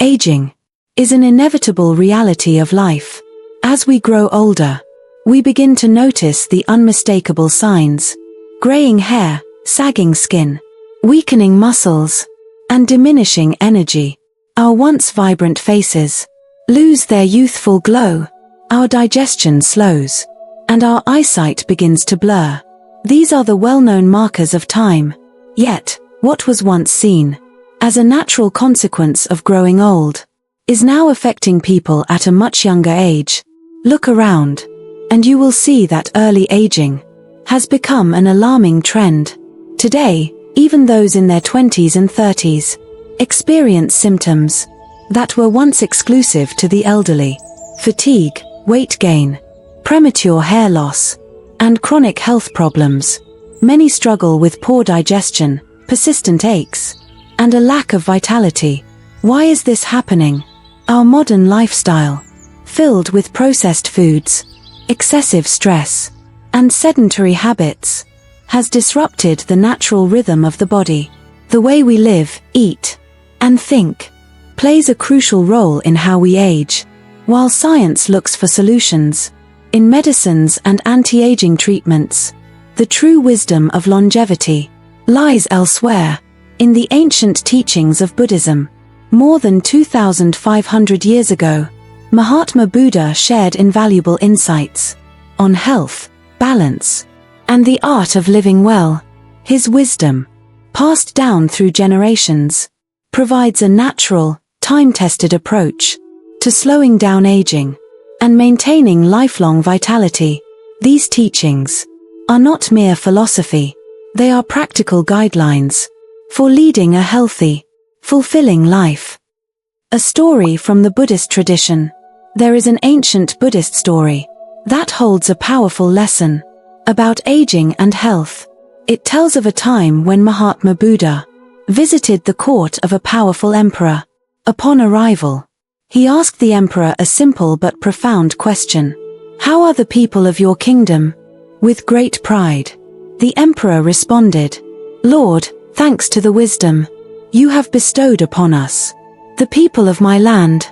Aging is an inevitable reality of life. As we grow older, we begin to notice the unmistakable signs: graying hair, sagging skin, weakening muscles, and diminishing energy. Our once vibrant faces lose their youthful glow, our digestion slows, and our eyesight begins to blur. These are the well-known markers of time. Yet, what was once seen as a natural consequence of growing old is now affecting people at a much younger age. Look around, and you will see that early aging has become an alarming trend. Today, even those in their 20s and 30s experience symptoms that were once exclusive to the elderly: fatigue, weight gain, premature hair loss, and chronic health problems. Many struggle with poor digestion, persistent aches, and a lack of vitality. Why is this happening? Our modern lifestyle, filled with processed foods, excessive stress, and sedentary habits, has disrupted the natural rhythm of the body. The way we live, eat, and think plays a crucial role in how we age. While science looks for solutions in medicines and anti-aging treatments, the true wisdom of longevity lies elsewhere, in the ancient teachings of Buddhism. More than 2,500 years ago, Mahatma Buddha shared invaluable insights on health, balance, and the art of living well. His wisdom, passed down through generations, provides a natural, time-tested approach to slowing down aging and maintaining lifelong vitality. These teachings are not mere philosophy. They are practical guidelines for leading a healthy, fulfilling life. A story from the Buddhist tradition. There is an ancient Buddhist story that holds a powerful lesson about aging and health. It tells of a time when Mahatma Buddha visited the court of a powerful emperor. Upon arrival, he asked the emperor a simple but profound question: "How are the people of your kingdom?" With great pride, the emperor responded, "Lord, thanks to the wisdom you have bestowed upon us, the people of my land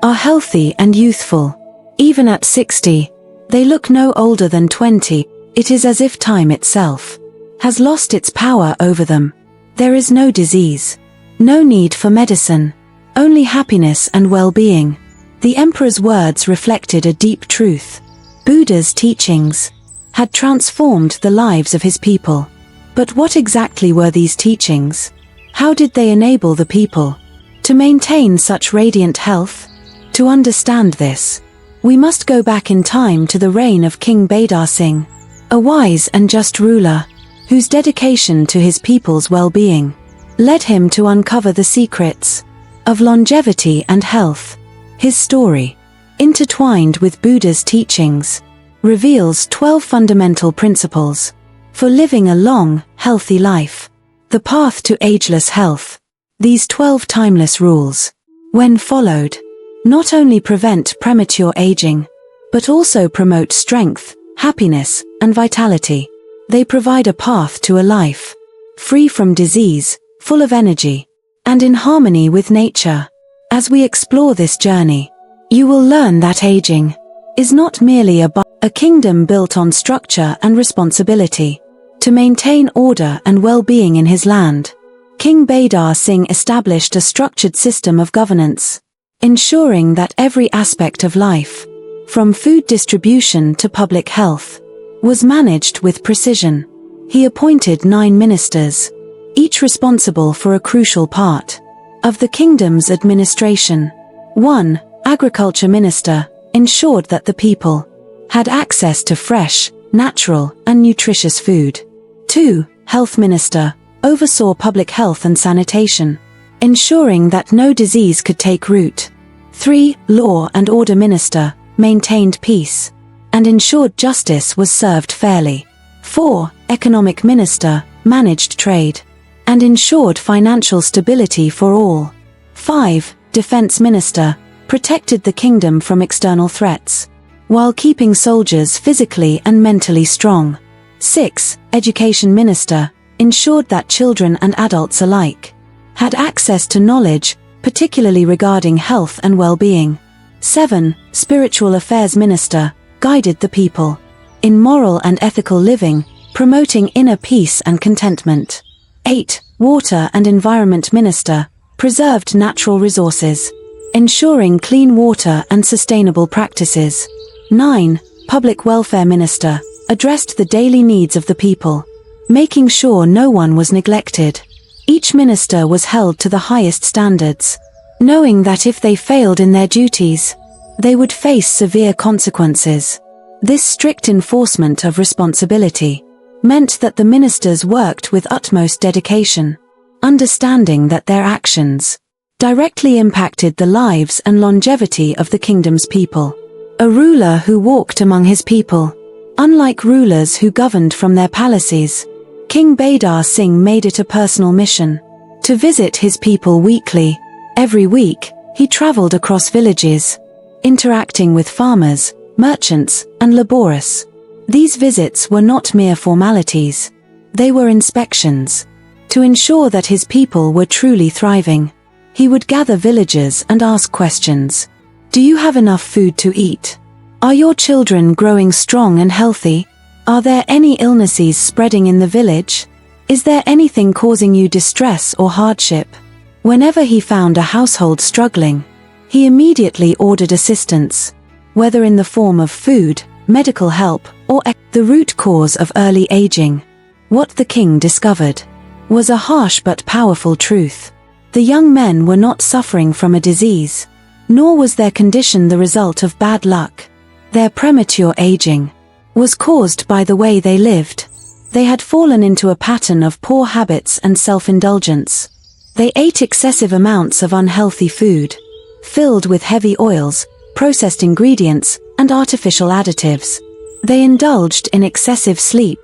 are healthy and youthful. Even at 60, they look no older than 20. It is as if time itself has lost its power over them. There is no disease, no need for medicine, only happiness and well-being." The emperor's words reflected a deep truth. Buddha's teachings had transformed the lives of his people. But what exactly were these teachings? How did they enable the people to maintain such radiant health? To understand this, we must go back in time to the reign of King Badar Singh, a wise and just ruler whose dedication to his people's well-being led him to uncover the secrets of longevity and health. His story, intertwined with Buddha's teachings, reveals 12 fundamental principles for living a long, healthy life. The path to ageless health. These 12 timeless rules, when followed, not only prevent premature aging, but also promote strength, happiness, and vitality. They provide a path to a life free from disease, full of energy, and in harmony with nature. As we explore this journey, you will learn that aging is not merely a kingdom built on structure and responsibility. To maintain order and well-being in his land, King Badar Singh established a structured system of governance, ensuring that every aspect of life, from food distribution to public health, was managed with precision. He appointed 9 ministers, each responsible for a crucial part of the kingdom's administration. 1. Agriculture Minister ensured that the people had access to fresh, natural, and nutritious food. 2. Health Minister oversaw public health and sanitation, ensuring that no disease could take root. 3. Law and Order Minister maintained peace and ensured justice was served fairly. 4. Economic Minister managed trade and ensured financial stability for all. 5. Defense Minister protected the kingdom from external threats, while keeping soldiers physically and mentally strong. 6. Education Minister ensured that children and adults alike had access to knowledge, particularly regarding health and well-being. 7. Spiritual affairs minister, guided the people in moral and ethical living, promoting inner peace and contentment. 8. Water and environment minister, preserved natural resources, ensuring clean water and sustainable practices. 9. Public welfare minister, addressed the daily needs of the people, making sure no one was neglected. Each minister was held to the highest standards, knowing that if they failed in their duties, they would face severe consequences. This strict enforcement of responsibility meant that the ministers worked with utmost dedication, understanding that their actions directly impacted the lives and longevity of the kingdom's people. A ruler who walked among his people, unlike rulers who governed from their palaces, King Badar Singh made it a personal mission to visit his people weekly. Every week, he traveled across villages, interacting with farmers, merchants, and labourers. These visits were not mere formalities. They were inspections. To ensure that his people were truly thriving, he would gather villagers and ask questions. Do you have enough food to eat? Are your children growing strong and healthy? Are there any illnesses spreading in the village? Is there anything causing you distress or hardship? Whenever he found a household struggling, he immediately ordered assistance, whether in the form of food, medical help, or the root cause of early aging. What the king discovered was a harsh but powerful truth. The young men were not suffering from a disease, nor was their condition the result of bad luck. Their premature aging was caused by the way they lived. They had fallen into a pattern of poor habits and self-indulgence. They ate excessive amounts of unhealthy food, filled with heavy oils, processed ingredients, and artificial additives. They indulged in excessive sleep,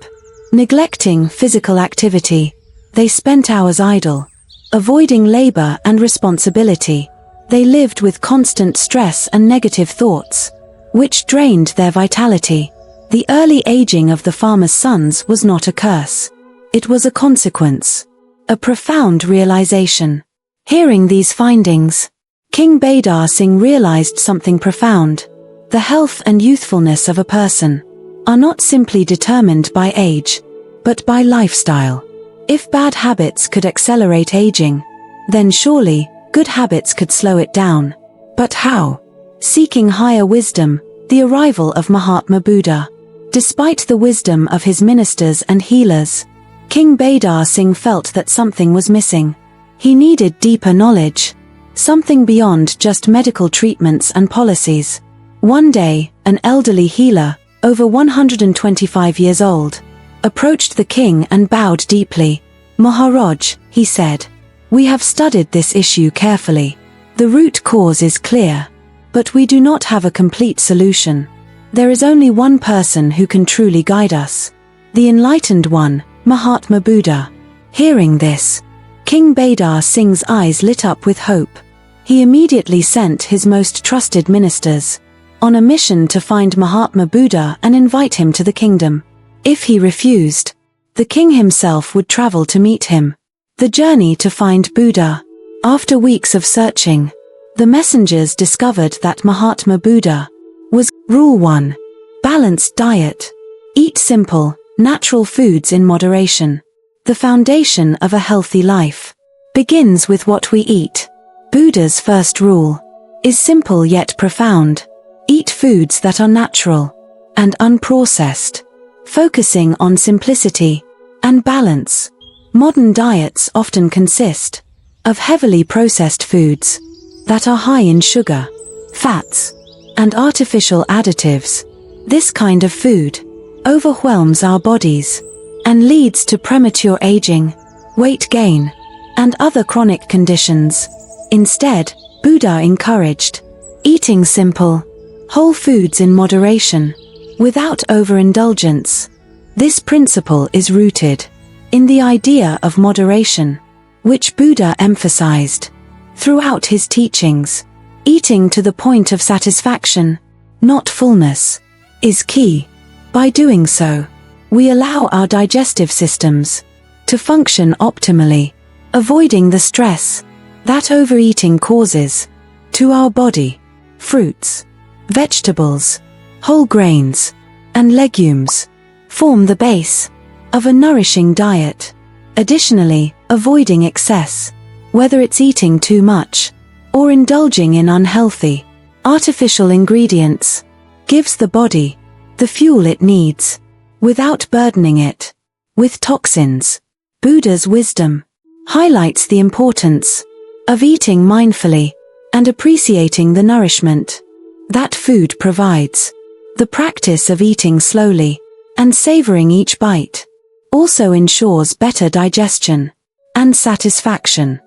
neglecting physical activity. They spent hours idle, avoiding labor and responsibility. They lived with constant stress and negative thoughts, which drained their vitality. The early aging of the farmer's sons was not a curse. It was a consequence, a profound realization. Hearing these findings, King Badar Singh realized something profound. The health and youthfulness of a person are not simply determined by age, but by lifestyle. If bad habits could accelerate aging, then surely good habits could slow it down. But how? Seeking higher wisdom, the arrival of Mahatma Buddha. Despite the wisdom of his ministers and healers, King Badar Singh felt that something was missing. He needed deeper knowledge, something beyond just medical treatments and policies. One day, an elderly healer, over 125 years old, approached the king and bowed deeply. "Maharaj," he said, "we have studied this issue carefully. The root cause is clear, but we do not have a complete solution. There is only one person who can truly guide us, the enlightened one, Mahatma Buddha." Hearing this, King Badar Singh's eyes lit up with hope. He immediately sent his most trusted ministers on a mission to find Mahatma Buddha and invite him to the kingdom. If he refused, the king himself would travel to meet him. The journey to find Buddha. After weeks of searching, the messengers discovered that Mahatma Buddha was Rule 1. Balanced diet. Eat simple, natural foods in moderation. The foundation of a healthy life begins with what we eat. Buddha's first rule is simple yet profound. Eat foods that are natural and unprocessed, focusing on simplicity and balance. Modern diets often consist of heavily processed foods that are high in sugar, fats, and artificial additives. This kind of food overwhelms our bodies and leads to premature aging, weight gain, and other chronic conditions. Instead, Buddha encouraged eating simple, whole foods in moderation, without overindulgence. This principle is rooted in the idea of moderation, which Buddha emphasized throughout his teachings. Eating to the point of satisfaction, not fullness, is key. By doing so, we allow our digestive systems to function optimally, avoiding the stress that overeating causes to our body. Fruits, vegetables, whole grains, and legumes form the base of a nourishing diet. Additionally, avoiding excess, whether it's eating too much or indulging in unhealthy, artificial ingredients, gives the body the fuel it needs without burdening it with toxins. Buddha's wisdom highlights the importance of eating mindfully and appreciating the nourishment that food provides. The practice of eating slowly and savoring each bite also ensures better digestion and satisfaction.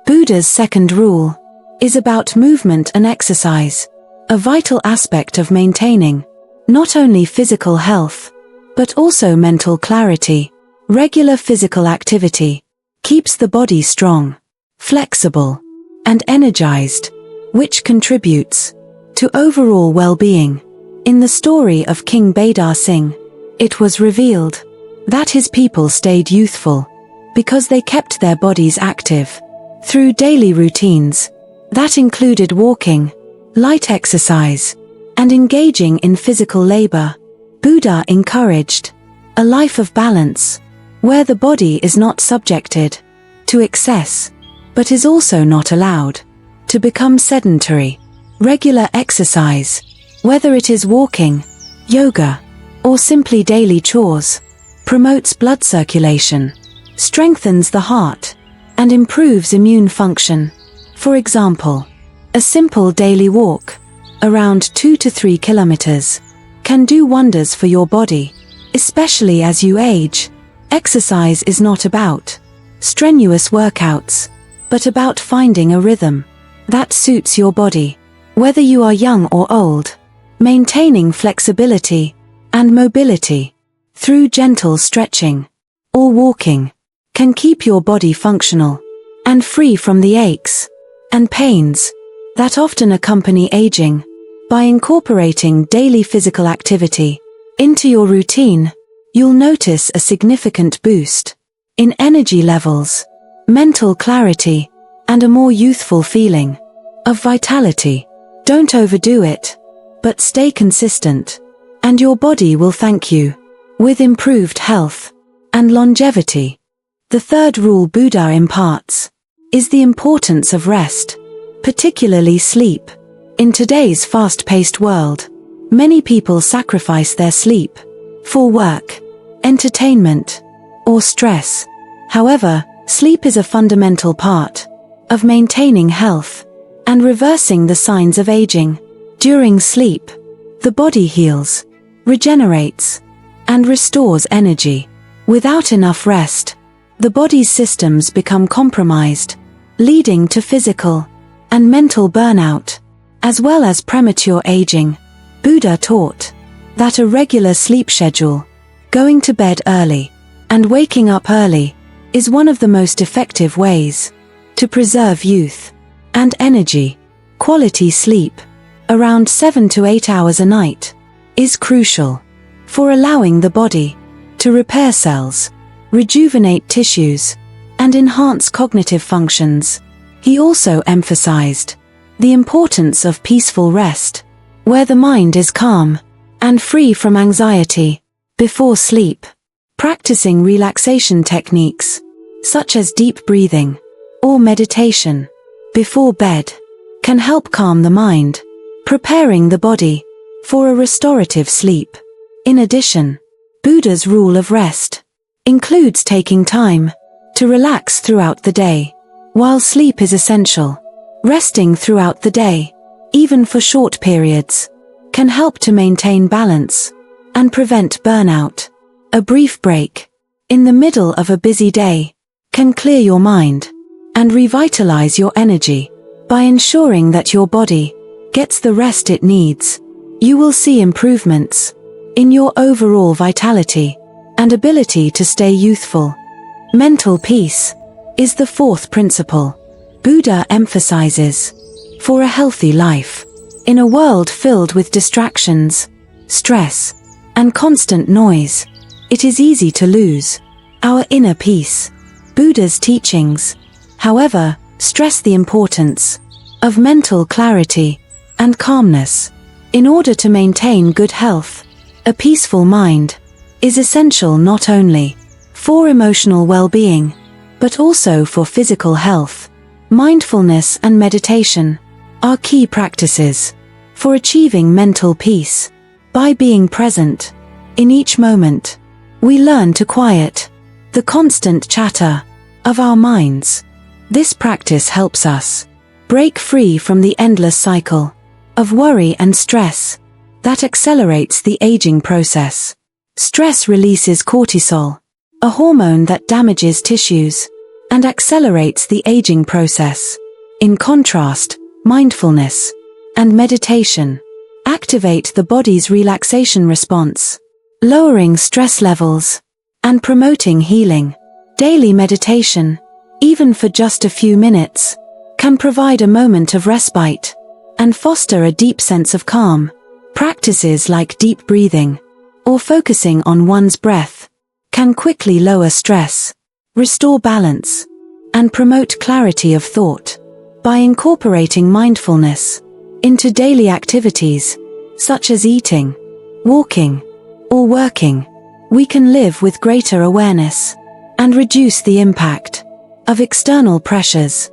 Buddha's second rule is about movement and exercise, a vital aspect of maintaining not only physical health, but also mental clarity. Regular physical activity keeps the body strong, flexible, and energized, which contributes to overall well-being. In the story of King Badar Singh, it was revealed that his people stayed youthful because they kept their bodies active through daily routines that included walking, light exercise, and engaging in physical labor. Buddha encouraged a life of balance, where the body is not subjected to excess, but is also not allowed to become sedentary. Regular exercise, whether it is walking, yoga, or simply daily chores, promotes blood circulation, strengthens the heart, and improves immune function. For example, a simple daily walk, around 2 to 3 kilometers, can do wonders for your body, especially as you age. Exercise is not about strenuous workouts, but about finding a rhythm that suits your body, whether you are young or old. Maintaining flexibility and mobility through gentle stretching or walking can keep your body functional and free from the aches and pains that often accompany aging. By incorporating daily physical activity into your routine, you'll notice a significant boost in energy levels, mental clarity, and a more youthful feeling of vitality. Don't overdo it, but stay consistent, and your body will thank you with improved health and longevity. The third rule Buddha imparts is the importance of rest, particularly sleep. In today's fast-paced world, many people sacrifice their sleep for work, entertainment, or stress. However, sleep is a fundamental part of maintaining health and reversing the signs of aging. During sleep, the body heals, regenerates, and restores energy. Without enough rest, the body's systems become compromised, leading to physical and mental burnout, as well as premature aging. Buddha taught that a regular sleep schedule, going to bed early and waking up early, is one of the most effective ways to preserve youth and energy. Quality sleep, around 7 to 8 hours a night, is crucial for allowing the body to repair cells, rejuvenate tissues, and enhance cognitive functions. He also emphasized the importance of peaceful rest, where the mind is calm and free from anxiety. Before sleep, practicing relaxation techniques, such as deep breathing or meditation before bed, can help calm the mind, preparing the body for a restorative sleep. In addition, Buddha's rule of rest includes taking time to relax throughout the day. While sleep is essential, resting throughout the day, even for short periods, can help to maintain balance and prevent burnout. A brief break in the middle of a busy day can clear your mind and revitalize your energy. By ensuring that your body gets the rest it needs, you will see improvements in your overall vitality and ability to stay youthful. Mental peace is the fourth principle Buddha emphasizes for a healthy life. In a world filled with distractions, stress, and constant noise, it is easy to lose our inner peace. Buddha's teachings, however, stress the importance of mental clarity and calmness. In order to maintain good health, a peaceful mind is essential not only for emotional well-being, but also for physical health. Mindfulness and meditation are key practices for achieving mental peace. By being present in each moment, we learn to quiet the constant chatter of our minds. This practice helps us break free from the endless cycle of worry and stress that accelerates the aging process. Stress releases cortisol, a hormone that damages tissues and accelerates the aging process. In contrast, mindfulness and meditation activate the body's relaxation response, lowering stress levels and promoting healing. Daily meditation, even for just a few minutes, can provide a moment of respite and foster a deep sense of calm. Practices like deep breathing or focusing on one's breath can quickly lower stress, restore balance, and promote clarity of thought. By incorporating mindfulness into daily activities, such as eating, walking, or working, we can live with greater awareness and reduce the impact of external pressures.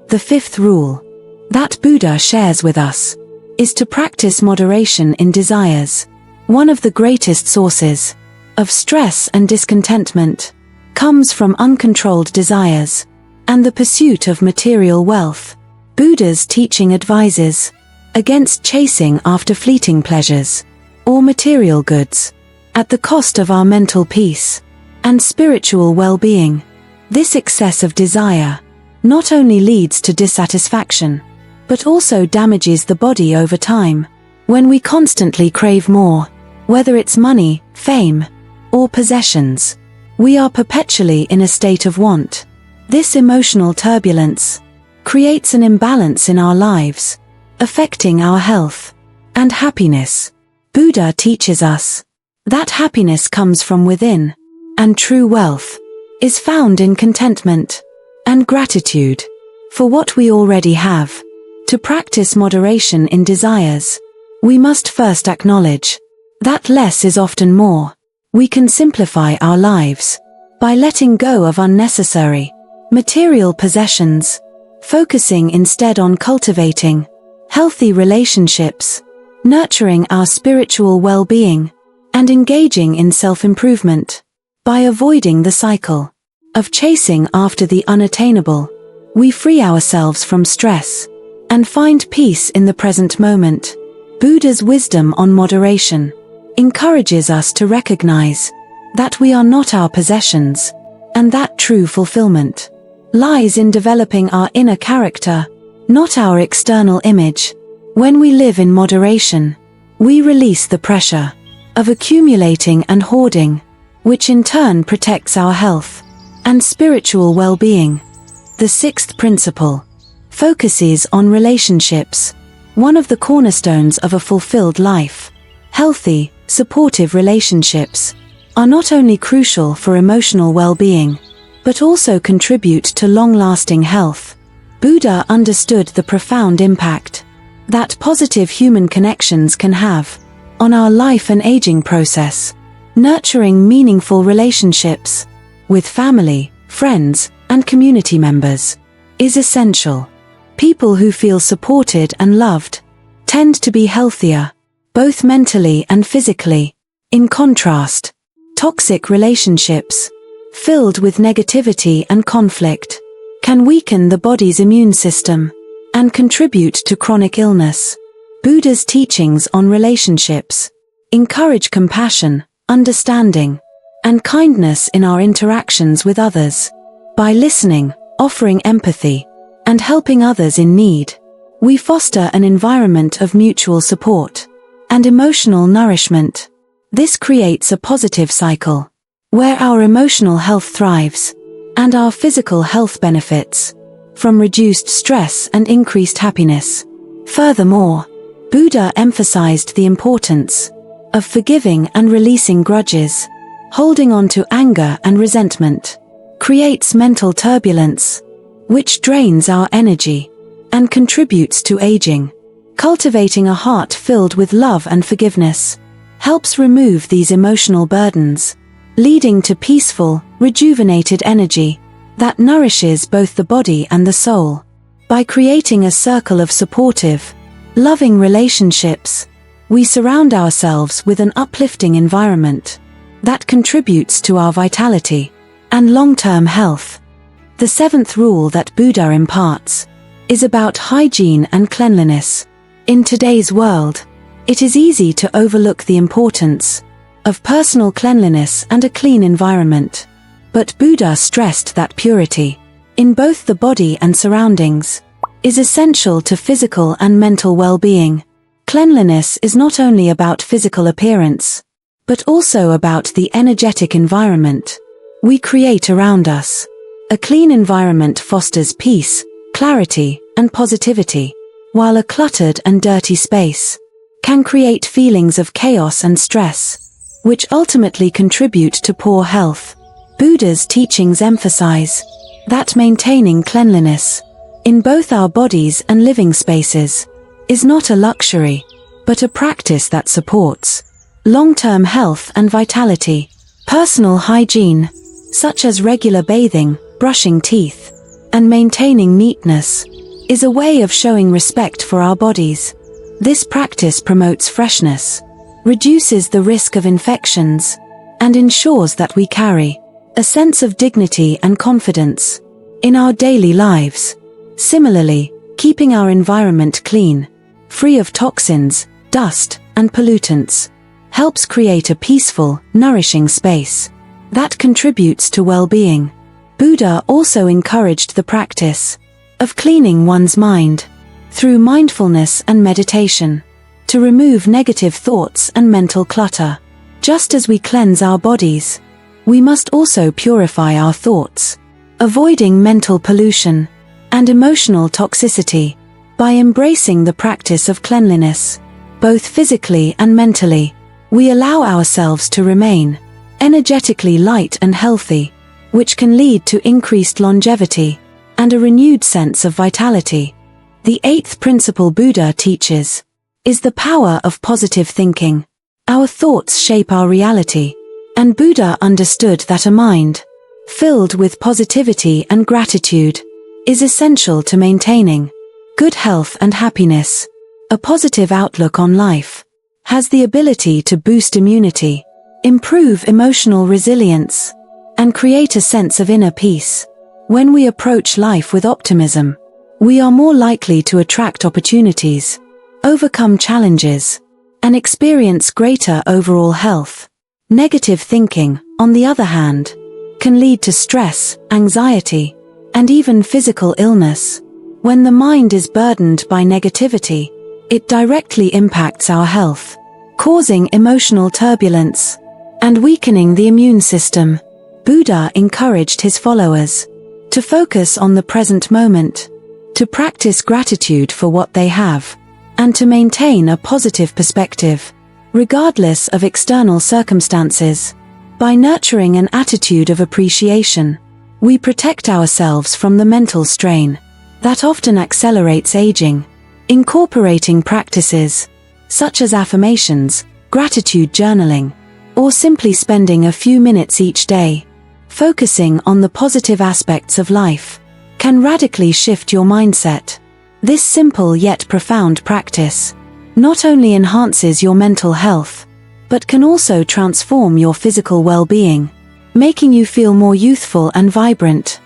The fifth rule that Buddha shares with us is to practice moderation in desires. One of the greatest sources of stress and discontentment comes from uncontrolled desires and the pursuit of material wealth. Buddha's teaching advises against chasing after fleeting pleasures or material goods at the cost of our mental peace and spiritual well-being. This excess of desire not only leads to dissatisfaction, but also damages the body over time. When we constantly crave more, whether it's money, fame, or possessions, we are perpetually in a state of want. This emotional turbulence creates an imbalance in our lives, affecting our health and happiness. Buddha teaches us that happiness comes from within, and true wealth is found in contentment and gratitude for what we already have. To practice moderation in desires, we must first acknowledge that less is often more. We can simplify our lives by letting go of unnecessary material possessions, focusing instead on cultivating healthy relationships, nurturing our spiritual well-being, and engaging in self-improvement. By avoiding the cycle of chasing after the unattainable, we free ourselves from stress and find peace in the present moment. Buddha's wisdom on moderation encourages us to recognize that we are not our possessions, and that true fulfillment lies in developing our inner character, not our external image. When we live in moderation, we release the pressure of accumulating and hoarding, which in turn protects our health and spiritual well-being. The sixth principle focuses on relationships, one of the cornerstones of a fulfilled life. Healthy, supportive relationships are not only crucial for emotional well-being, but also contribute to long-lasting health. Buddha understood the profound impact that positive human connections can have on our life and aging process. Nurturing meaningful relationships with family, friends, and community members is essential. People who feel supported and loved tend to be healthier, both mentally and physically. In contrast, toxic relationships, filled with negativity and conflict, can weaken the body's immune system and contribute to chronic illness. Buddha's teachings on relationships encourage compassion, understanding, and kindness in our interactions with others. By listening, offering empathy, and helping others in need, we foster an environment of mutual support and emotional nourishment. This creates a positive cycle, where our emotional health thrives, and our physical health benefits from reduced stress and increased happiness. Furthermore, Buddha emphasized the importance of forgiving and releasing grudges. Holding on to anger and resentment creates mental turbulence, which drains our energy and contributes to aging. Cultivating a heart filled with love and forgiveness helps remove these emotional burdens, leading to peaceful, rejuvenated energy that nourishes both the body and the soul. By creating a circle of supportive, loving relationships, we surround ourselves with an uplifting environment that contributes to our vitality and long-term health. The seventh rule that Buddha imparts is about hygiene and cleanliness. In today's world, it is easy to overlook the importance of personal cleanliness and a clean environment. But Buddha stressed that purity, in both the body and surroundings, is essential to physical and mental well-being. Cleanliness is not only about physical appearance, but also about the energetic environment we create around us. A clean environment fosters peace, clarity, and positivity, while a cluttered and dirty space can create feelings of chaos and stress, which ultimately contribute to poor health. Buddha's teachings emphasize that maintaining cleanliness in both our bodies and living spaces is not a luxury, but a practice that supports long-term health and vitality. Personal hygiene, such as regular bathing, brushing teeth, and maintaining neatness, is a way of showing respect for our bodies. This practice promotes freshness, reduces the risk of infections, and ensures that we carry a sense of dignity and confidence in our daily lives. Similarly, keeping our environment clean, free of toxins, dust, and pollutants, helps create a peaceful, nourishing space that contributes to well-being. Buddha also encouraged the practice of cleaning one's mind through mindfulness and meditation to remove negative thoughts and mental clutter. Just as we cleanse our bodies, we must also purify our thoughts, avoiding mental pollution and emotional toxicity. By embracing the practice of cleanliness, both physically and mentally, we allow ourselves to remain energetically light and healthy, which can lead to increased longevity and a renewed sense of vitality. The eighth principle Buddha teaches is the power of positive thinking. Our thoughts shape our reality, and Buddha understood that a mind filled with positivity and gratitude is essential to maintaining good health and happiness. A positive outlook on life has the ability to boost immunity, improve emotional resilience, and create a sense of inner peace. When we approach life with optimism, we are more likely to attract opportunities, overcome challenges, and experience greater overall health. Negative thinking, on the other hand, can lead to stress, anxiety, and even physical illness. When the mind is burdened by negativity, it directly impacts our health, causing emotional turbulence and weakening the immune system. Buddha encouraged his followers to focus on the present moment, to practice gratitude for what they have, and to maintain a positive perspective, regardless of external circumstances. By nurturing an attitude of appreciation, we protect ourselves from the mental strain that often accelerates aging. Incorporating practices such as affirmations, gratitude journaling, or simply spending a few minutes each day focusing on the positive aspects of life can radically shift your mindset. This simple yet profound practice not only enhances your mental health, but can also transform your physical well-being, making you feel more youthful and vibrant.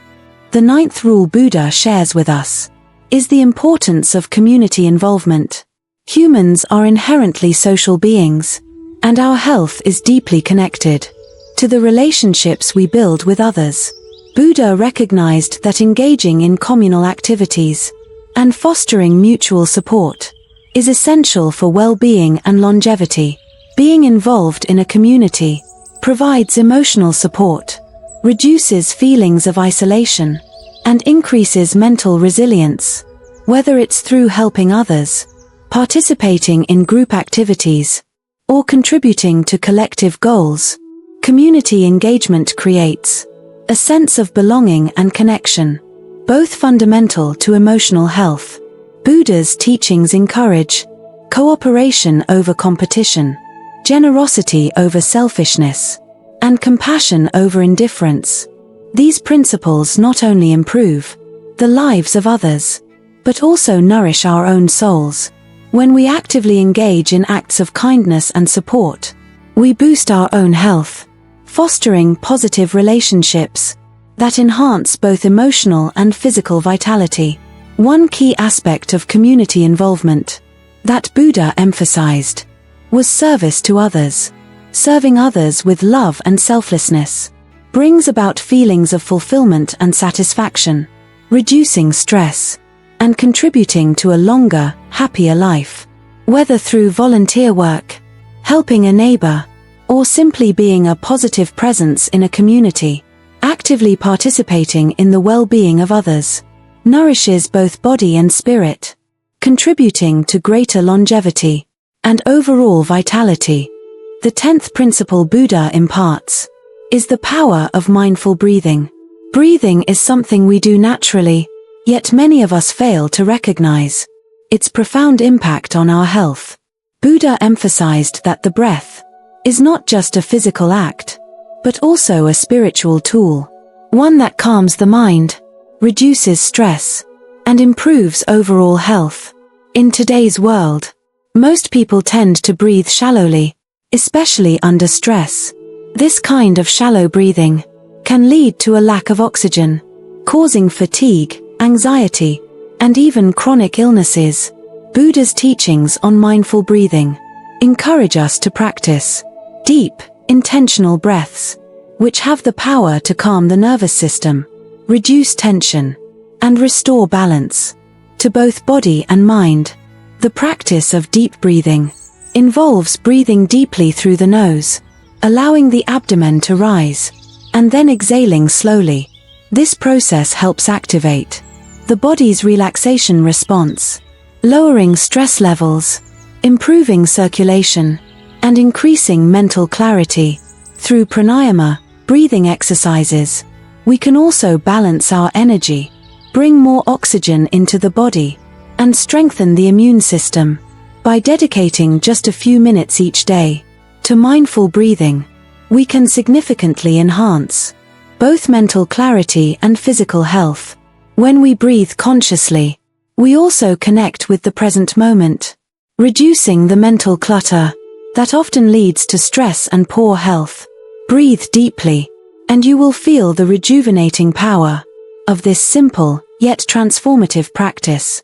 The ninth rule Buddha shares with us is the importance of community involvement. Humans are inherently social beings, and our health is deeply connected to the relationships we build with others. Buddha recognized that engaging in communal activities and fostering mutual support is essential for well-being and longevity. Being involved in a community provides emotional support, reduces feelings of isolation, and increases mental resilience. Whether it's through helping others, participating in group activities, or contributing to collective goals, community engagement creates a sense of belonging and connection. both fundamental to emotional health. Buddha's teachings encourage cooperation over competition, generosity over selfishness, and compassion over indifference. These principles not only improve the lives of others, but also nourish our own souls. When we actively engage in acts of kindness and support, we boost our own health, fostering positive relationships that enhance both emotional and physical vitality. One key aspect of community involvement that Buddha emphasized was service to others. Serving others with love and selflessness brings about feelings of fulfillment and satisfaction, reducing stress and contributing to a longer, happier life. Whether through volunteer work, helping a neighbor, or simply being a positive presence in a community, actively participating in the well-being of others nourishes both body and spirit, contributing to greater longevity and overall vitality. The 10th principle Buddha imparts is the power of mindful breathing. Breathing is something we do naturally, yet many of us fail to recognize its profound impact on our health. Buddha emphasized that the breath is not just a physical act, but also a spiritual tool, one that calms the mind, reduces stress, and improves overall health. In today's world, most people tend to breathe shallowly, especially under stress. This kind of shallow breathing can lead to a lack of oxygen, causing fatigue, anxiety, and even chronic illnesses. Buddha's teachings on mindful breathing encourage us to practice deep, intentional breaths, which have the power to calm the nervous system, reduce tension, and restore balance to both body and mind. The practice of deep breathing involves breathing deeply through the nose, allowing the abdomen to rise, and then exhaling slowly. This process helps activate the body's relaxation response, lowering stress levels, improving circulation, and increasing mental clarity. Through pranayama, breathing exercises, we can also balance our energy, bring more oxygen into the body, and strengthen the immune system. By dedicating just a few minutes each day to mindful breathing, we can significantly enhance both mental clarity and physical health. When we breathe consciously, we also connect with the present moment, reducing the mental clutter that often leads to stress and poor health. Breathe deeply, and you will feel the rejuvenating power of this simple yet transformative practice.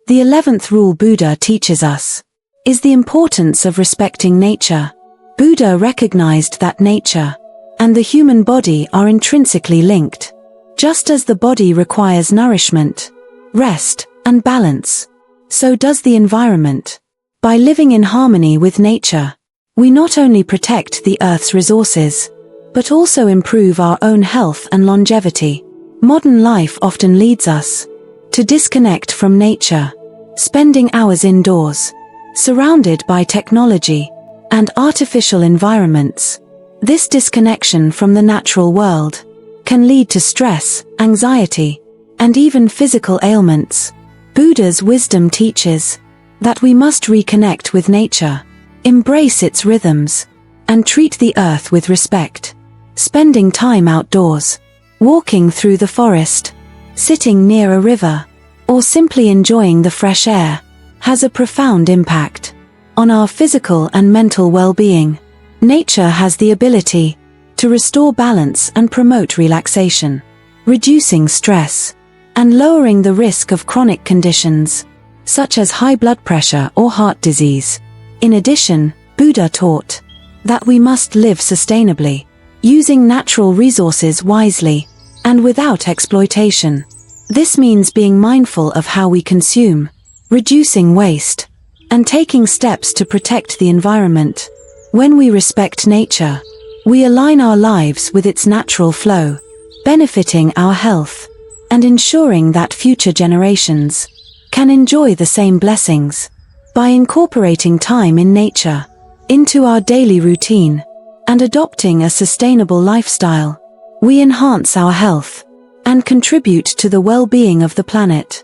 The 11th rule Buddha teaches us is the importance of respecting nature. Buddha recognized that nature and the human body are intrinsically linked. Just as the body requires nourishment, rest, and balance, so does the environment. By living in harmony with nature, we not only protect the Earth's resources, but also improve our own health and longevity. Modern life often leads us to disconnect from nature, spending hours indoors, surrounded by technology and artificial environments. This disconnection from the natural world can lead to stress, anxiety, and even physical ailments. Buddha's wisdom teaches that we must reconnect with nature, embrace its rhythms, and treat the earth with respect. Spending time outdoors, walking through the forest, sitting near a river, or simply enjoying the fresh air, has a profound impact on our physical and mental well-being. Nature has the ability to restore balance and promote relaxation, reducing stress and lowering the risk of chronic conditions, such as high blood pressure or heart disease. In addition, Buddha taught that we must live sustainably, using natural resources wisely and without exploitation. This means being mindful of how we consume, reducing waste, and taking steps to protect the environment. When we respect nature, we align our lives with its natural flow, benefiting our health and ensuring that future generations can enjoy the same blessings. By incorporating time in nature into our daily routine and adopting a sustainable lifestyle, we enhance our health and contribute to the well-being of the planet.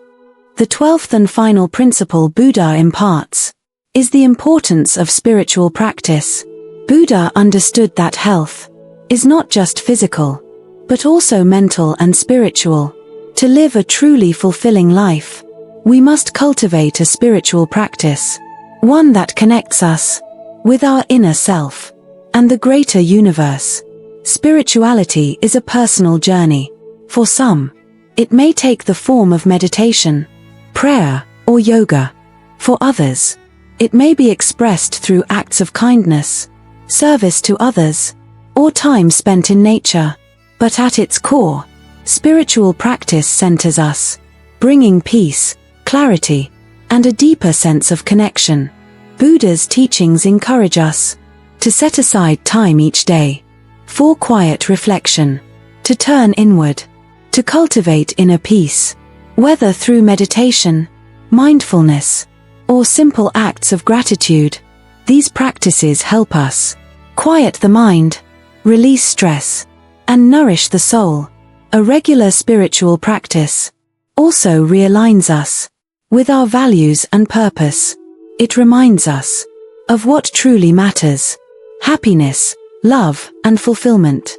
The 12th and final principle Buddha imparts is the importance of spiritual practice. Buddha understood that health is not just physical, but also mental and spiritual. To live a truly fulfilling life, we must cultivate a spiritual practice, one that connects us with our inner self and the greater universe. Spirituality is a personal journey. For some, it may take the form of meditation, prayer, or yoga. For others, it may be expressed through acts of kindness, service to others, or time spent in nature. But at its core, spiritual practice centers us, bringing peace, clarity, and a deeper sense of connection. Buddha's teachings encourage us to set aside time each day for quiet reflection, to turn inward, to cultivate inner peace, whether through meditation, mindfulness, or simple acts of gratitude. These practices help us quiet the mind, release stress, and nourish the soul. A regular spiritual practice also realigns us with our values and purpose. It reminds us of what truly matters: happiness, love, and fulfillment.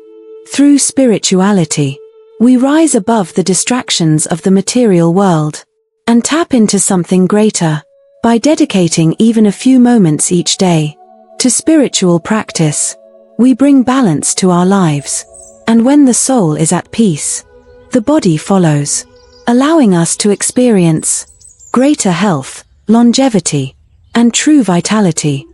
Through spirituality, we rise above the distractions of the material world and tap into something greater. By dedicating even a few moments each day to spiritual practice, we bring balance to our lives. And when the soul is at peace, the body follows, allowing us to experience greater health, longevity, and true vitality.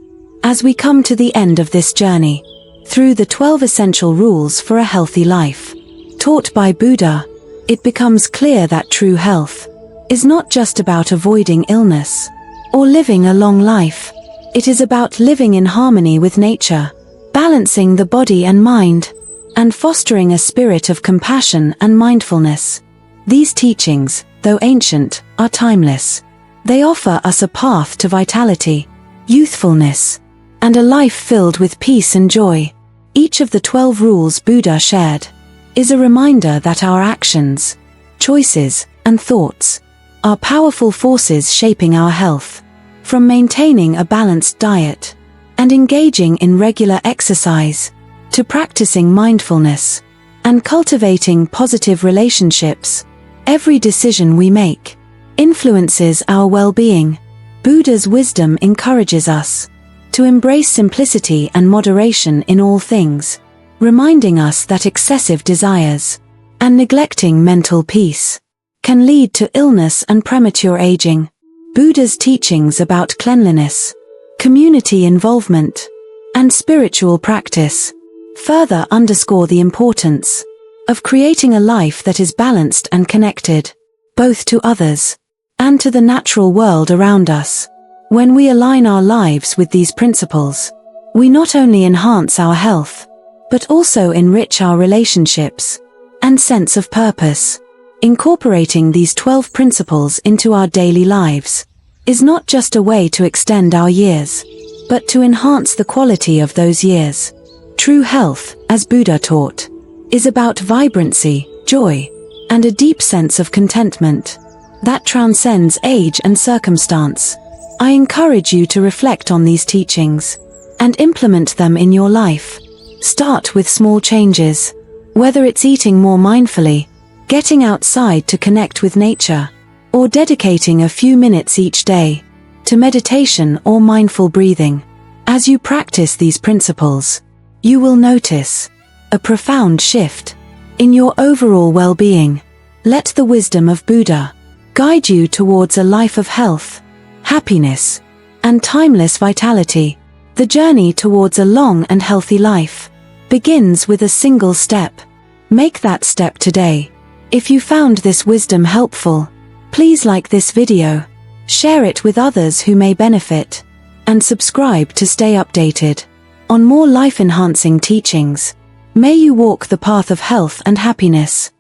As we come to the end of this journey, through the 12 essential rules for a healthy life, taught by Buddha, it becomes clear that true health is not just about avoiding illness or living a long life. It is about living in harmony with nature, balancing the body and mind, and fostering a spirit of compassion and mindfulness. These teachings, though ancient, are timeless. They offer us a path to vitality, youthfulness, and a life filled with peace and joy. Each of the 12 rules Buddha shared is a reminder that our actions, choices, and thoughts are powerful forces shaping our health. From maintaining a balanced diet and engaging in regular exercise, to practicing mindfulness and cultivating positive relationships, every decision we make influences our well-being. Buddha's wisdom encourages us to embrace simplicity and moderation in all things, reminding us that excessive desires and neglecting mental peace can lead to illness and premature aging. Buddha's teachings about cleanliness, community involvement, and spiritual practice further underscore the importance of creating a life that is balanced and connected, both to others and to the natural world around us. When we align our lives with these principles, we not only enhance our health, but also enrich our relationships and sense of purpose. Incorporating these 12 principles into our daily lives is not just a way to extend our years, but to enhance the quality of those years. True health, as Buddha taught, is about vibrancy, joy, and a deep sense of contentment that transcends age and circumstance. I encourage you to reflect on these teachings and implement them in your life. Start with small changes, whether it's eating more mindfully, getting outside to connect with nature, or dedicating a few minutes each day to meditation or mindful breathing. As you practice these principles, you will notice a profound shift in your overall well-being. Let the wisdom of Buddha guide you towards a life of health, happiness, and timeless vitality. The journey towards a long and healthy life begins with a single step. Make that step today. If you found this wisdom helpful, please like this video, share it with others who may benefit, and subscribe to stay updated on more life-enhancing teachings. May you walk the path of health and happiness.